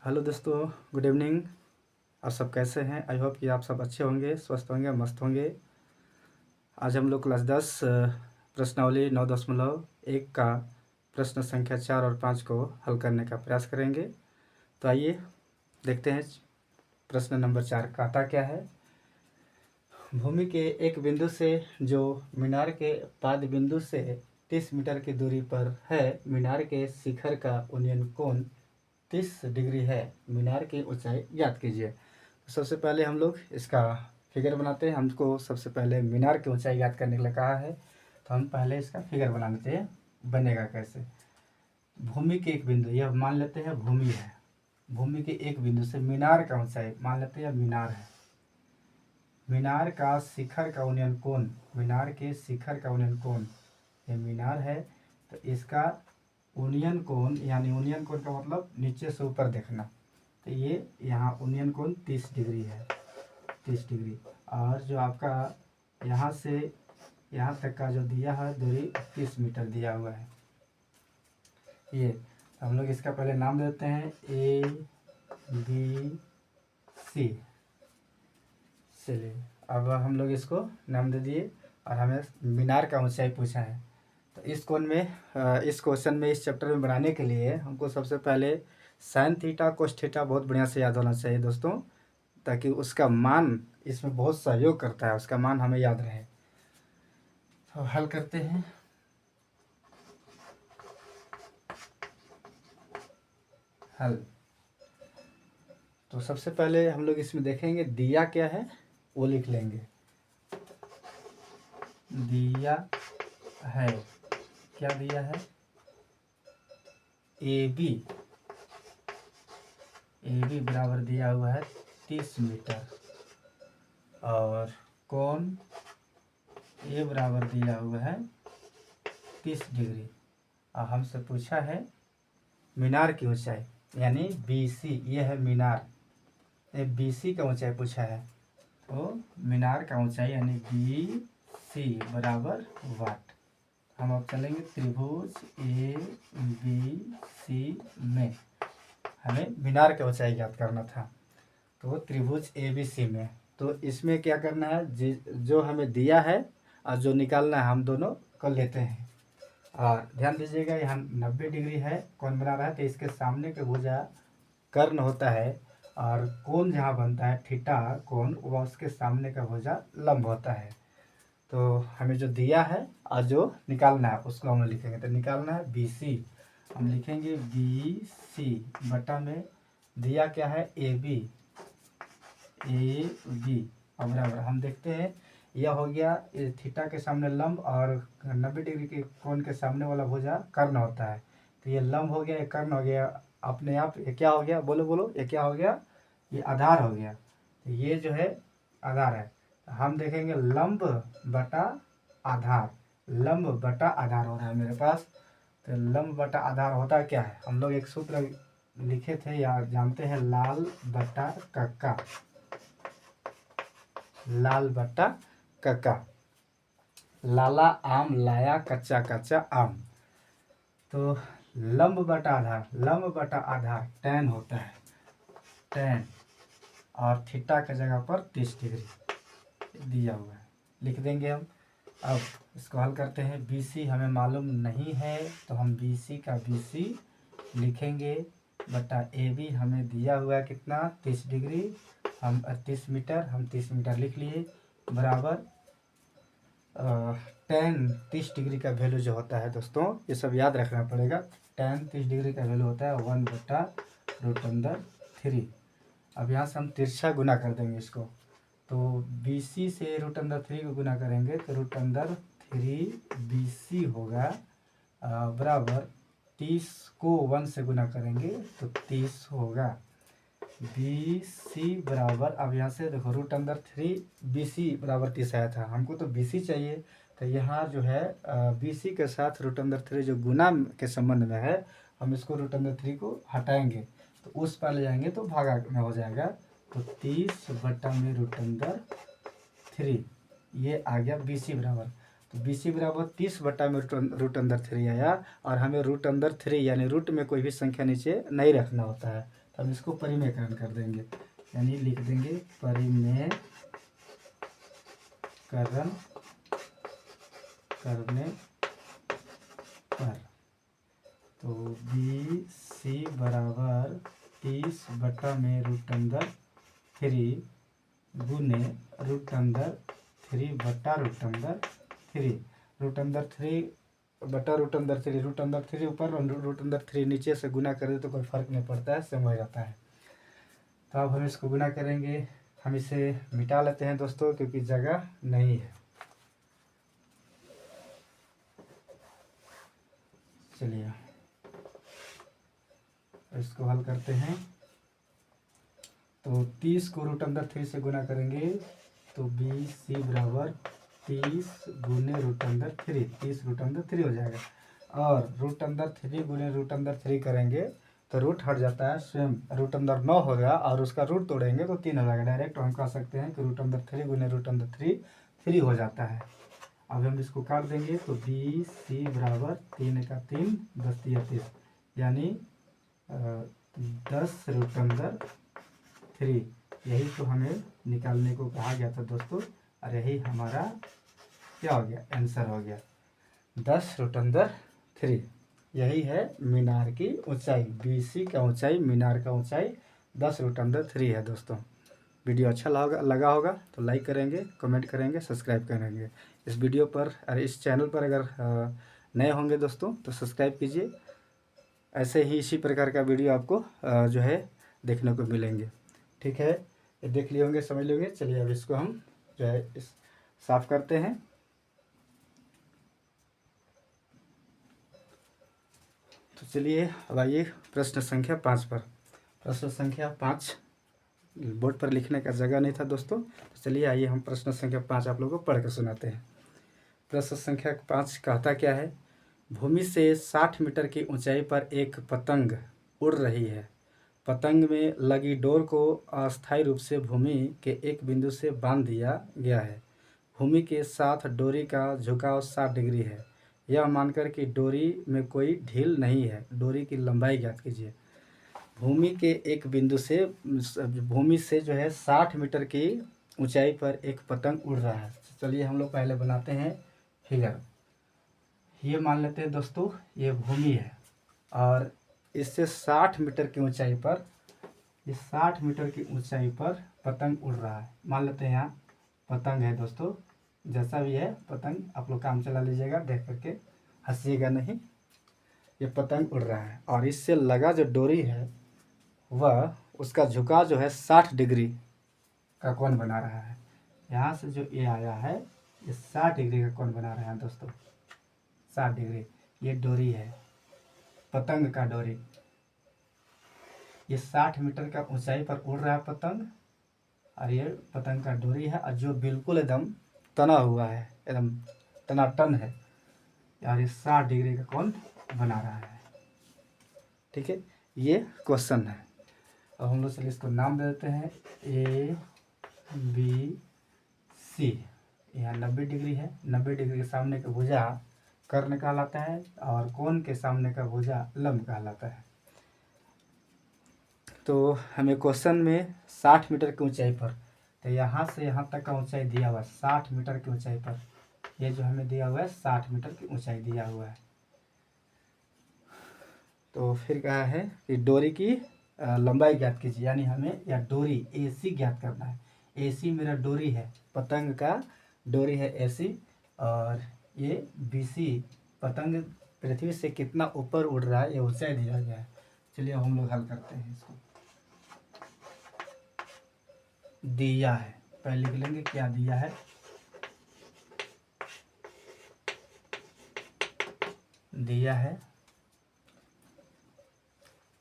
Hello दोस्तों, good evening. आप सब कैसे हैं? आई होप कि आप सब अच्छे होंगे, स्वस्थ होंगे, मस्त होंगे। आज हम लोग क्लास 10 प्रश्नावली 9.1 का प्रश्न संख्या 4 और 5 को हल करने का प्रयास करेंगे। तो आइए देखते हैं प्रश्न नंबर 4 कहता क्या है। भूमि के एक बिंदु से जो मीनार के पाद बिंदु से 30 मीटर की दूरी पर है, मीनार के शिखर का उन्नयन कोण 30 डिग्री है। मीनार की ऊंचाई ज्ञात कीजिए। तो सबसे पहले हम लोग इसका फिगर बनाते हैं। हमको सबसे पहले मीनार की ऊंचाई ज्ञात करने के लिए कहा है, तो हम पहले इसका फिगर बना लेते हैं। बनेगा कैसे? भूमि के एक बिंदु, यह मान लेते हैं भूमि है। भूमि के एक बिंदु से मीनार का ऊंचाई मान लेते हैं मीनार है। मीनार का शिखर का उन्नयन कोण, मीनार के शिखर का उन्नयन कोण, ये मीनार है तो इसका उन्नयन कोण, यानी उन्नयन कोण का मतलब नीचे से ऊपर देखना, तो ये यहाँ उन्नयन कोण 30 डिग्री है। 30 डिग्री। और जो आपका यहाँ से यहाँ तक का जो दिया है दूरी 30 मीटर दिया हुआ है। ये हम लोग इसका पहले नाम देते हैं ABC। चलिए, अब हम लोग इसको नाम दे दिए और हमें मीनार का ऊंचाई पूछा है। तो इस कोण में इस क्वेश्चन में, इस चैप्टर में बनाने के लिए हमको सबसे पहले साइन थीटा कोस थीटा बहुत बढ़िया से याद होना चाहिए दोस्तों, ताकि उसका मान इसमें बहुत सहयोग करता है, उसका मान हमें याद रहे। तो हल करते हैं। हल तो सबसे पहले हम लोग इसमें देखेंगे दिया क्या है, वो लिख लेंगे। दिया है, क्या दिया है? AB बराबर दिया हुआ है 30 मीटर और कोण A बराबर दिया हुआ है 30 डिग्री। और हमसे पूछा है मीनार की ऊंचाई, यानी BC, ये है मीनार, ये BC का ऊंचाई पूछा है। तो मीनार का ऊंचाई यानी BC बराबर वाट। हम अब चलेंगे त्रिभुज ABC में, हमें मीनार की ऊंचाई ज्ञात करना था। तो त्रिभुज ABC में, तो इसमें क्या करना है, जो हमें दिया है और जो निकालना है हम दोनों कर लेते हैं। और ध्यान दीजिएगा, यहाँ 90 डिग्री है कौन बना रहा है, तो इसके सामने के भुजा कर्ण होता है और कोण जहाँ बनता है थीटा कोण, वह उसके सामने का भुजा लंब होता है। तो हमें जो दिया है और जो निकालना है उसको हम लिखेंगे। तो निकालना है BC, हम लिखेंगे BC बटा में दिया क्या है AB। अब बराबर हम देखते हैं, यह हो गया थीटा के सामने लंब और 90 डिग्री के कोण के सामने वाला भुजा कर्ण होता है। तो ये लंब हो गया, ये कर्ण हो गया। अपने आप ये क्या हो गया, बोलो बोलो, ये क्या हो गया? ये आधार हो गया। तो ये जो है आधार है। हम देखेंगे लंब बटा आधार, लंब बटा आधार हो रहा है मेरे पास। तो लंब बटा आधार होता क्या है, हम लोग एक सूत्र लिखे थे या जानते हैं, लाल बटा कक्का। लाल बटा कक्का, लाला आम लाया कच्चा कच्चा आम। तो लंब बटा आधार, लंब बटा आधार tan होता है, tan, और थीटा की जगह पर 30 डिग्री दिया हुआ है, लिख देंगे हम। अब इसको हल करते हैं। BC हमें मालूम नहीं है तो हम BC का BC लिखेंगे बटा AB हमें दिया हुआ है कितना, 30 डिग्री, हम 30 मीटर, हम 30 मीटर लिख लिए, बराबर tan 30 डिग्री का वैल्यू जो होता है दोस्तों, ये सब याद रखना पड़ेगा। tan 30 डिग्री का वैल्यू होता है 1/√3। अब यहाँ से हम तिरछा गुना कर देंगे इसको। तो BC से √3 को गुना करेंगे तो √3 BC होगा, बराबर 30 को 1 से गुना करेंगे तो 30 होगा। BC बराबर, अब यहाँ से देखो √3 BC बराबर 30 आया था, हमको तो BC चाहिए। तो यहाँ जो है BC के साथ √3 जो गुना के संबंध में है, हम इसको √3 को हटाएंगे तो उस पर ले जाएंगे तो भागा में हो जाएगा। तो 30 बटा में √3, ये आ गया BC बराबर। तो BC बराबर 30 बटा में √3 आया, और हमें √3 यानी रूट में कोई भी संख्या नीचे नहीं रखना होता है। अब इसको परिमेयकरण कर देंगे, यानी लिख देंगे परिमेयकरण करने पर। तो बी सी बराबर 30 बटा में √3 गुने √3 बटा √3 √3 बटा √3 √3 ऊपर √3 नीचे से गुना करें तो कोई फर्क नहीं पड़ता है, सेम हो जाता है। तो अब हम इसको गुना करेंगे। हम इसे मिटा लेते हैं दोस्तों, क्योंकि जगह नहीं है। चलिए इसको हल करते हैं। तो 30 को √3 से गुना करेंगे तो बी सी बराबर 30 गुने √3, 30 √3 हो जाएगा। और √3 गुने √3 करेंगे तो रूट हट जाता है, स्वयं √9 हो गया और उसका रूट तोड़ेंगे तो 3 हो जाएगा। डायरेक्ट हम कह सकते हैं कि √3 गुने √3 3 हो जाता है। अब हम इसको काट देंगे तो बी सी बराबर 3 का 3 10 3 30, यानी 10 √3। यही तो हमें निकालने को कहा गया था दोस्तों, और यही हमारा क्या हो गया, आंसर हो गया 10 √3। यही है मीनार की ऊंचाई, बीसी का ऊंचाई, मीनार का ऊंचाई 10 √3 है दोस्तों। वीडियो अच्छा लगा होगा तो लाइक करेंगे, कमेंट करेंगे, सब्सक्राइब करेंगे। इस वीडियो पर और इस चैनल पर अगर नए होंगे दोस्तों तो सब्सक्राइब कीजिए। ऐसे ही इसी प्रकार का वीडियो आपको जो है देखने को मिलेंगे। ठीक है, ये देख लिए होंगे, समझ लिए होंगे। चलिए अब इसको हम जो है साफ करते हैं। तो चलिए अब आइए प्रश्न संख्या 5 पर। प्रश्न संख्या 5 बोर्ड पर लिखने का जगह नहीं था दोस्तों, तो चलिए आइए हम प्रश्न संख्या 5 आप लोगों को पढ़ कर सुनाते हैं। प्रश्न संख्या 5 कहता क्या है, भूमि से 60 मीटर की ऊंचाई पर एक पतंग उड़ रही है। पतंग में लगी डोर को अस्थायी रूप से भूमि के एक बिंदु से बांध दिया गया है। भूमि के साथ डोरी का झुकाव 60 डिग्री है। यह मानकर कि डोरी में कोई ढील नहीं है, डोरी की लंबाई ज्ञात कीजिए। भूमि के एक बिंदु से, भूमि से जो है 60 मीटर की ऊंचाई पर एक पतंग उड़ रहा है। चलिए हम लोग पहले बनाते हैं फिगर। ये मान लेते हैं दोस्तों, ये भूमि है और इससे 60 मीटर की ऊंचाई पर, ये 60 मीटर की ऊंचाई पर पतंग उड़ रहा है। मान लेते हैं यहाँ पतंग है दोस्तों, जैसा भी है पतंग आप लोग काम चला लीजिएगा, देख करके हंसीएगा नहीं। ये पतंग उड़ रहा है और इससे लगा जो डोरी है वह, उसका झुकाव जो है 60 डिग्री का कोण बना रहा है। यहाँ से जो ये आया है ये 60 डिग्री का कोण बना रहा है दोस्तों, 60 डिग्री। ये डोरी है, पतंग का डोरी। ये 60 मीटर का ऊंचाई पर उड़ रहा है पतंग, और ये पतंग का डोरी है, और जो बिल्कुल एकदम तना हुआ है, एकदम टनाटन है, और ये 60 डिग्री का कोण बना रहा है। ठीक है, ये क्वेश्चन है। अब हम लोग चलिए इसको नाम दे देते हैं ए बी सी। यहाँ 90 डिग्री है, 90 डिग्री के सामने का भुजा कर्ण कहलाता है और कोण के सामने का भुजा लंब कहलाता है। तो हमें क्वेश्चन में 60 मीटर की ऊंचाई पर, तो यहाँ से यहाँ तक का ऊंचाई दिया हुआ है 60 मीटर की ऊंचाई पर। ये जो हमें दिया हुआ है 60 मीटर की ऊंचाई दिया हुआ है। तो फिर कहा है कि डोरी की लंबाई ज्ञात कीजिए, यानी हमें या डोरी AC ज्ञात करना है। AC मेरा डोरी है, पतंग का डोरी है AC, और ये BC पतंग पृथ्वी से कितना ऊपर उड़ रहा है ये ऊंचाई दिया गया है। चलिए हम लोग हल करते हैं इसको। दिया है, पहले लिख लेंगे क्या दिया है। दिया है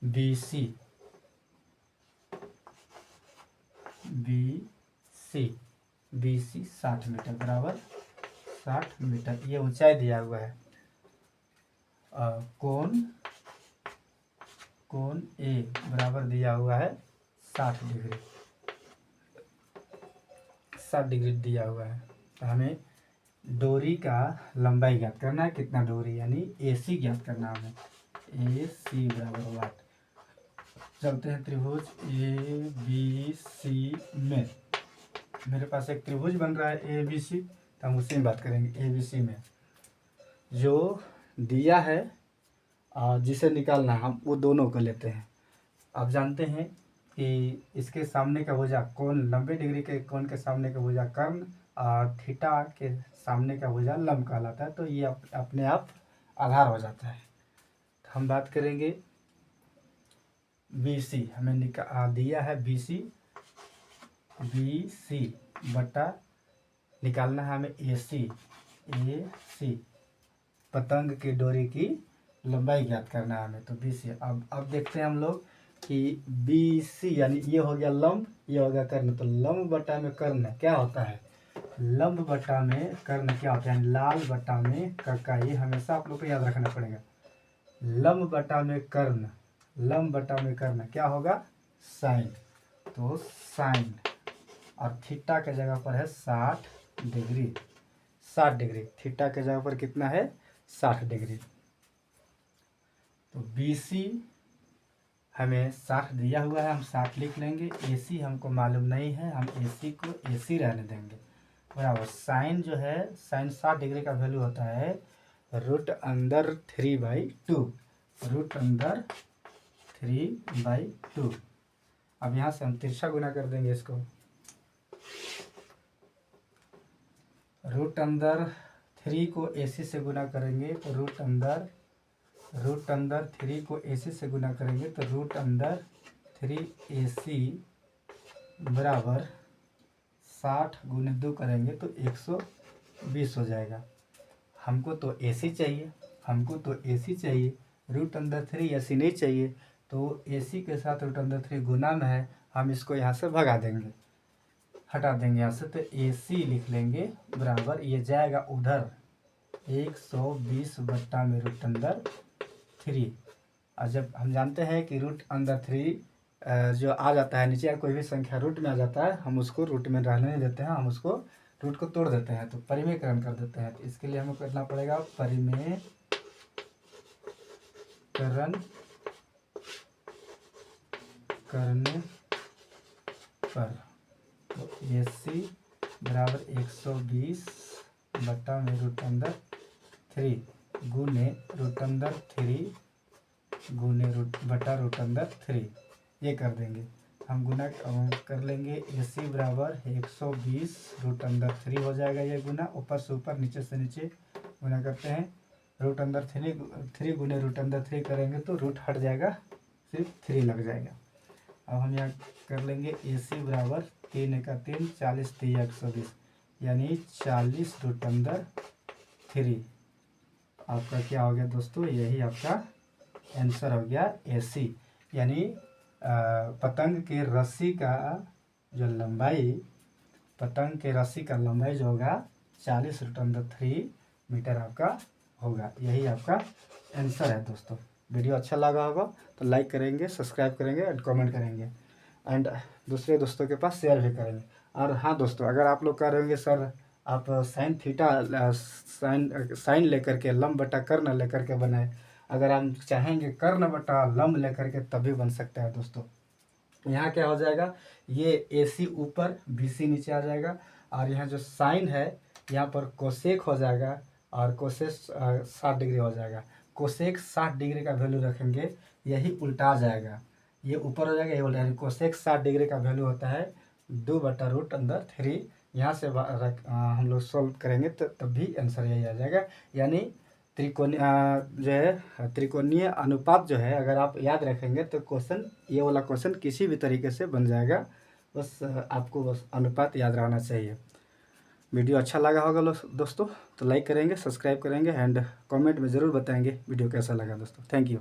BC 60 मीटर बराबर 60 मीटर, ये ऊंचाई दिया हुआ है। कोण A बराबर दिया हुआ है 60 डिग्री, 60 डिग्री दिया हुआ है। तो हमें डोरी का लंबाई ज्ञात करना है, कितना डोरी, यानी AC ज्ञात करना है हमें। AC बराबर वाट, चलते हैं त्रिभुज ए बी सी में। मेरे पास एक त्रिभुज बन रहा है ए बी सी, तो हम उसी में बात करेंगे। ए बी सी में जो दिया है और जिसे निकालना है हम वो दोनों को लेते हैं। आप जानते हैं कि इसके सामने का भुजा कोण 90 डिग्री के कोण के सामने का भुजा कर्ण और थीटा के सामने का भुजा लंब कहलाता है। तो ये अपने आप आधार हो जाता है। तो हम बात करेंगे बी सी, हमें दिया है बी सी बटा निकालना है हमें ए सी पतंग की डोरी की लंबाई ज्ञात करना है हमें। तो बी सी अब देखते हैं हम लोग कि बी सी यानी ये हो गया लंब, ये हो गया कर्ण। तो लंब बटा में कर्ण क्या होता है? लंब बटा में कर्ण क्या होता है? लाल बटा में कक्का। ये हमेशा आप लोग को याद रखना पड़ेगा। लंब बटा में कर्ण, लंब बटा में कर्ण क्या होगा? साइन। तो साइन और थीटा के जगह पर है 60 डिग्री। 60 डिग्री थीटा के जगह पर कितना है? 60 डिग्री। तो बी सी हमें 60 दिया हुआ है, हम 60 लिख लेंगे। ए सी हमको मालूम नहीं है, हम ए सी को ए सी रहने देंगे। बराबर साइन जो है, साइन 60 डिग्री का वैल्यू होता है √3/2। √3/2। अब यहाँ से हम तिरछा गुना कर देंगे इसको। √3 को AC से गुना करेंगे तो √3 को AC से गुना करेंगे तो √3 AC बराबर 60 गुने 2 करेंगे तो 120 हो जाएगा। हमको तो AC चाहिए, √3 AC नहीं चाहिए। तो AC के साथ √3 गुना में है, हम इसको यहाँ से भगा देंगे, हटा देंगे यहाँ से। तो AC लिख लेंगे बराबर, ये जाएगा उधर 120 बट्टा में √3। और जब हम जानते हैं कि √3 जो आ जाता है नीचे, कोई भी संख्या रूट में आ जाता है, हम उसको रूट में रहने नहीं देते हैं, हम उसको रूट को तोड़ देते हैं, तो परिमेयकरण कर देते हैं। तो इसके लिए हमें करना पड़ेगा परिमेयकरण करने पर। तो AC बराबर 120 बट्टा में √3 गुने √3 गुने बटा √3 ये कर देंगे। हम गुना कर लेंगे। AC बराबर 120 √3 हो जाएगा। ये गुना ऊपर से ऊपर नीचे से नीचे गुना करते हैं। √3 गुने √3 करेंगे तो रूट हट जाएगा, सिर्फ 3 लग जाएगा। अब हम यहाँ कर लेंगे AC बराबर 3 × 3 40 3 120 यानी 40 √3। आपका क्या हो गया दोस्तों? यही आपका आंसर हो गया AC। यानी पतंग के रस्सी का जो लंबाई, पतंग के रस्सी का लंबाई जो होगा 40 √3 मीटर आपका होगा। यही आपका आंसर है दोस्तों। वीडियो अच्छा लगा होगा तो लाइक करेंगे, सब्सक्राइब करेंगे और कमेंट करेंगे एंड दूसरे दोस्तों के पास शेयर भी करेंगे। और हाँ दोस्तों, अगर आप लोग कह रहे होंगे सर आप साइन थीटा साइन लेकर के लंब बटा कर्ण लेकर के बनाए, अगर हम चाहेंगे कर्ण बटा लंब लेकर के तभी बन सकता है दोस्तों। यहाँ क्या हो जाएगा? ये AC ऊपर BC नीचे आ जाएगा और यहाँ जो साइन है यहाँ पर कोसेक हो जाएगा और कोसेक 60 डिग्री हो जाएगा। कोसेक 60 डिग्री का वैल्यू रखेंगे, यही उल्टा आ जाएगा, ये ऊपर हो जाएगा, ये उल्टा। कोसेक 60 डिग्री का वैल्यू होता है 2 बटा √3। यहाँ से हम लोग सॉल्व करेंगे तो तब भी आंसर यही आ जाएगा। यानी त्रिकोणीय जो है त्रिकोणीय अनुपात जो है, अगर आप याद रखेंगे तो क्वेश्चन, ये वाला क्वेश्चन किसी भी तरीके से बन जाएगा। बस आपको बस अनुपात याद रहना चाहिए। वीडियो अच्छा लगा होगा दोस्तों तो लाइक करेंगे, सब्सक्राइब करेंगे एंड कमेंट में ज़रूर बताएंगे वीडियो कैसा लगा दोस्तों। Thank you.